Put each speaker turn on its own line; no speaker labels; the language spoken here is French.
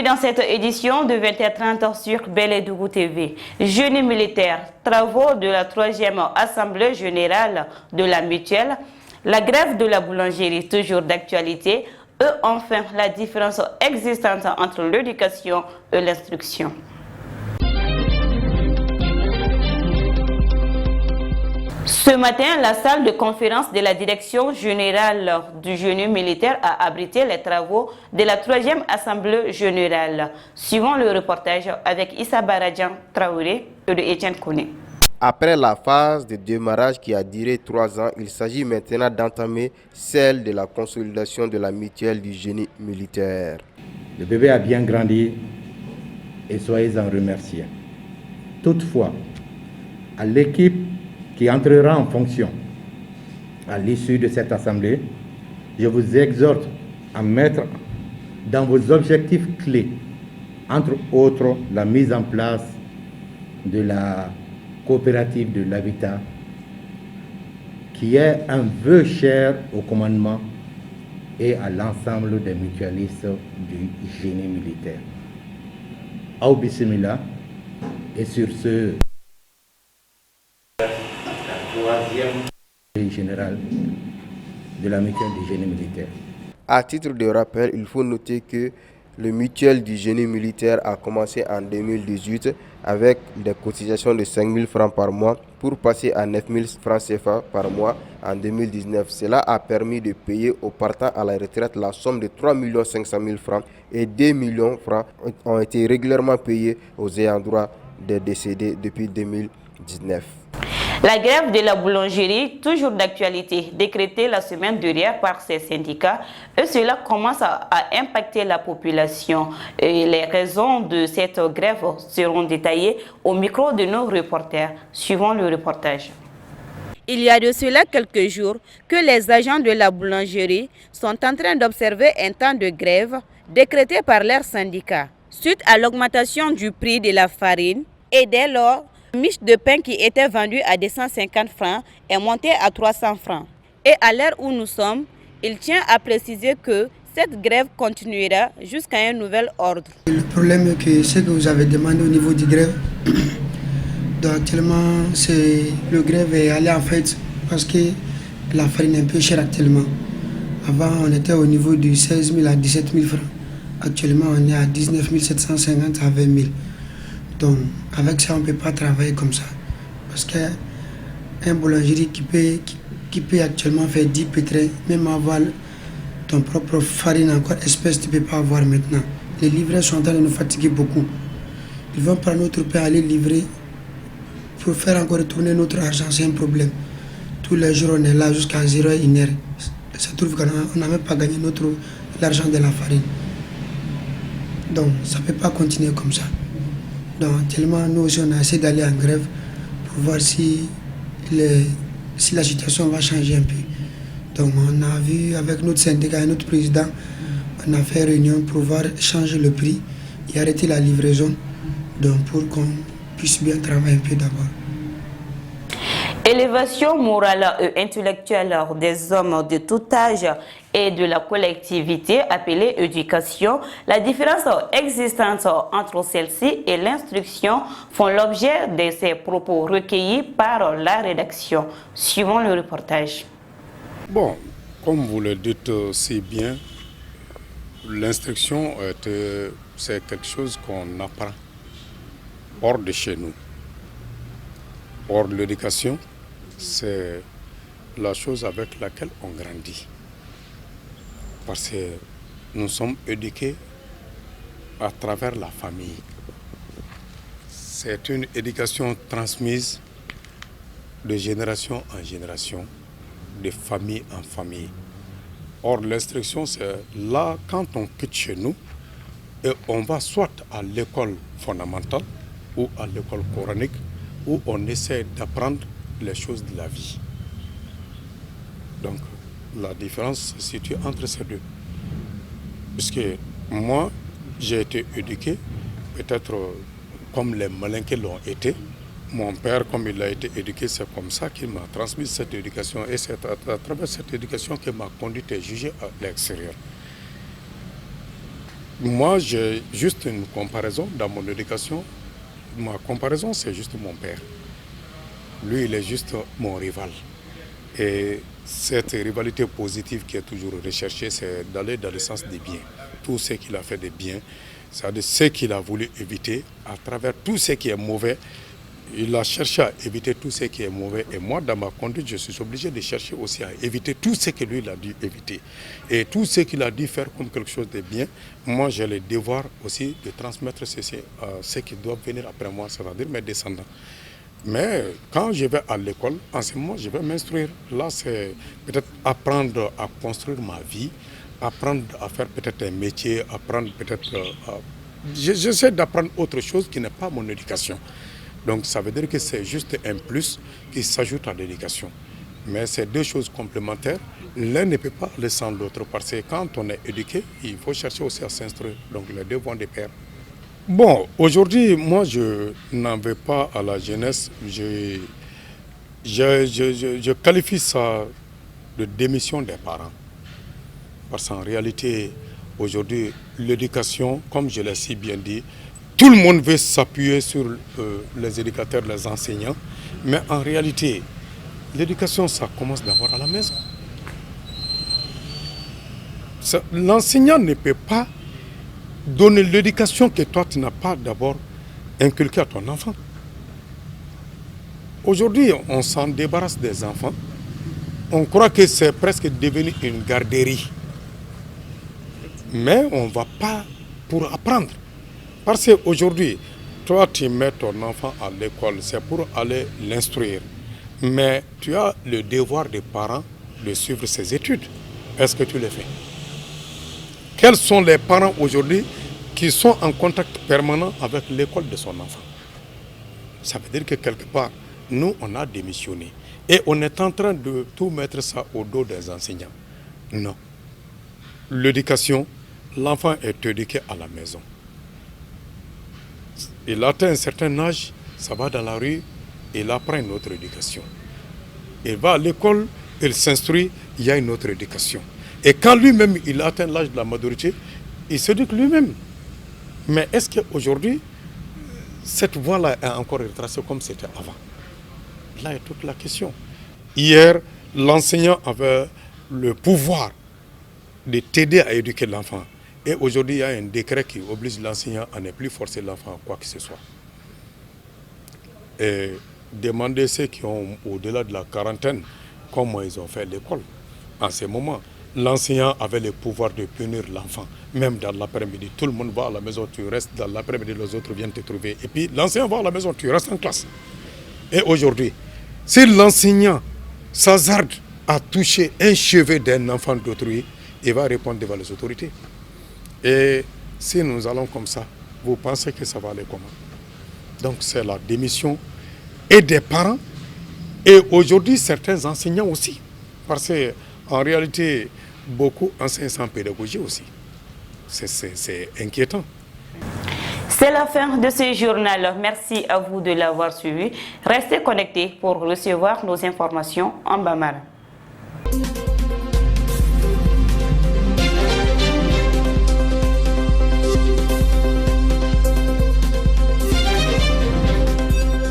dans cette édition de 20h30 sur Belédougou TV, Jeunes militaires, travaux de la 3e Assemblée générale de la Mutuelle, la grève de la boulangerie toujours d'actualité, et enfin la différence existante entre l'éducation et l'instruction. Ce matin, la salle de conférence de la direction générale du Jeune militaire a abrité les travaux de la 3e Assemblée générale. Suivant le reportage avec Issa Baradjan Traoré et de Etienne Kone.
Après la phase de démarrage qui a duré 3 ans, il s'agit maintenant d'entamer celle de la consolidation de la mutuelle du génie militaire.
Le bébé a bien grandi et soyez en remerciés. Toutefois, à l'équipe qui entrera en fonction à l'issue de cette assemblée, je vous exhorte à mettre dans vos objectifs clés, entre autres, la mise en place de la coopérative de l'habitat, qui est un vœu cher au commandement et à l'ensemble des mutualistes du génie militaire. Au bismillah, et sur ce, général de la mutuelle du génie militaire.
À titre de rappel, il faut noter que le mutuelle du génie militaire a commencé en 2018 avec des cotisations de 5 000 francs par mois pour passer à 9 000 francs CFA par mois en 2019. Cela a permis de payer aux partants à la retraite la somme de 3 500 000 francs et 2 millions de francs ont été régulièrement payés aux ayants droit des décédés depuis 2019.
La grève de la boulangerie, toujours d'actualité, décrétée la semaine dernière par ces syndicats, et cela commence à impacter la population. Et les raisons de cette grève seront détaillées au micro de nos reporters. Suivant le reportage.
Il y a de cela quelques jours que les agents de la boulangerie sont en train d'observer un temps de grève décrété par leurs syndicats. Suite à l'augmentation du prix de la farine et dès lors, une miche de pain qui était vendue à 250 francs est montée à 300 francs. Et à l'heure où nous sommes, il tient à préciser que cette grève continuera jusqu'à un nouvel ordre.
Le problème est que ce que vous avez demandé au niveau du grève, donc actuellement le grève est allé en fait parce que la farine est un peu chère actuellement. Avant on était au niveau du 16 000 à 17 000 francs. Actuellement on est à 19 750 à 20 000. Donc, avec ça, on ne peut pas travailler comme ça. Parce qu'un boulangerie qui peut actuellement faire 10 pétrins, même avoir ton propre farine, encore espèce, tu ne peux pas avoir maintenant. Les livreurs sont en train de nous fatiguer beaucoup. Ils vont prendre notre pain, aller livrer. Pour faire encore retourner notre argent, c'est un problème. Tous les jours, on est là jusqu'à 0 h 1 Ça trouve qu'on n'a même pas gagné l'argent de la farine. Donc, ça ne peut pas continuer comme ça. Donc actuellement, nous aussi, on a essayé d'aller en grève pour voir si la situation va changer un peu. Donc on a vu avec notre syndicat et notre président, on a fait réunion pour voir changer le prix et arrêter la livraison, donc pour qu'on puisse bien travailler un peu d'abord.
Élévation morale et intellectuelle des hommes de tout âge et de la collectivité appelée éducation, la différence existante entre celle-ci et l'instruction font l'objet de ces propos recueillis par la rédaction. Suivant le reportage.
Bon, comme vous le dites si bien, l'instruction c'est quelque chose qu'on apprend hors de chez nous. Or, l'éducation, c'est la chose avec laquelle on grandit. Parce que nous sommes éduqués à travers la famille. C'est une éducation transmise de génération en génération, de famille en famille. Or, l'instruction, c'est là quand on quitte chez nous et on va soit à l'école fondamentale ou à l'école coranique, où on essaie d'apprendre les choses de la vie. Donc, la différence se situe entre ces deux. Puisque moi, j'ai été éduqué, peut-être comme les malinqués l'ont été. Mon père, comme il a été éduqué, c'est comme ça qu'il m'a transmis cette éducation. Et c'est à travers cette éducation qu'il m'a conduit et jugé à l'extérieur. Moi, j'ai juste une comparaison dans mon éducation. Ma comparaison, c'est juste mon père. Lui, il est juste mon rival. Et cette rivalité positive qui est toujours recherchée, c'est d'aller dans le sens des biens. Tout ce qu'il a fait de bien, c'est-à-dire ce qu'il a voulu éviter à travers tout ce qui est mauvais. Il a cherché à éviter tout ce qui est mauvais. Et moi, dans ma conduite, je suis obligé de chercher aussi à éviter tout ce que lui, il a dû éviter. Et tout ce qu'il a dû faire comme quelque chose de bien, moi, j'ai le devoir aussi de transmettre ceci à ceux qui doivent venir après moi, c'est-à-dire mes descendants. Mais quand je vais à l'école, en ce moment, je vais m'instruire. Là, c'est peut-être apprendre à construire ma vie, apprendre à faire peut-être un métier, apprendre peut-être... J'essaie d'apprendre autre chose qui n'est pas mon éducation. Donc ça veut dire que c'est juste un plus qui s'ajoute à l'éducation. Mais c'est deux choses complémentaires. L'un ne peut pas aller sans l'autre parce que quand on est éduqué, il faut chercher aussi à s'instruire. Donc les deux vont de pair. Bon, aujourd'hui, moi je n'en veux pas à la jeunesse. Je qualifie ça de démission des parents. Parce qu'en réalité, aujourd'hui, l'éducation, comme je l'ai si bien dit, tout le monde veut s'appuyer sur les éducateurs, les enseignants, mais en réalité, l'éducation, ça commence d'abord à la maison. L'enseignant ne peut pas donner l'éducation que toi, tu n'as pas d'abord inculquée à ton enfant. Aujourd'hui, on s'en débarrasse des enfants. On croit que c'est presque devenu une garderie. Mais on ne va pas pour apprendre. Parce qu'aujourd'hui, toi, tu mets ton enfant à l'école, c'est pour aller l'instruire. Mais tu as le devoir des parents de suivre ses études. Est-ce que tu le fais? Quels sont les parents aujourd'hui qui sont en contact permanent avec l'école de son enfant? Ça veut dire que quelque part, nous, on a démissionné. Et on est en train de tout mettre ça au dos des enseignants. Non. L'éducation, l'enfant est éduqué à la maison. Il atteint un certain âge, ça va dans la rue, il apprend une autre éducation. Il va à l'école, il s'instruit, il y a une autre éducation. Et quand lui-même, il atteint l'âge de la maturité, il s'éduque lui-même. Mais est-ce qu'aujourd'hui, cette voie-là est encore retracée comme c'était avant? Là est toute la question. Hier, l'enseignant avait le pouvoir de t'aider à éduquer l'enfant. Et aujourd'hui, il y a un décret qui oblige l'enseignant à ne plus forcer l'enfant à quoi que ce soit. Et demander ceux qui ont au-delà de la quarantaine comment ils ont fait l'école. En ce moment, l'enseignant avait le pouvoir de punir l'enfant. Même dans l'après-midi, tout le monde va à la maison, tu restes dans l'après-midi, les autres viennent te trouver. Et puis l'enseignant va à la maison, tu restes en classe. Et aujourd'hui, si l'enseignant s'hasarde à toucher un cheveu d'un enfant d'autrui, il va répondre devant les autorités. Et si nous allons comme ça, vous pensez que ça va aller comment? Donc c'est la démission et des parents et aujourd'hui certains enseignants aussi. Parce qu'en réalité, beaucoup enseignent sans pédagogie aussi. C'est inquiétant.
C'est la fin de ce journal. Merci à vous de l'avoir suivi. Restez connectés pour recevoir nos informations en Bambara.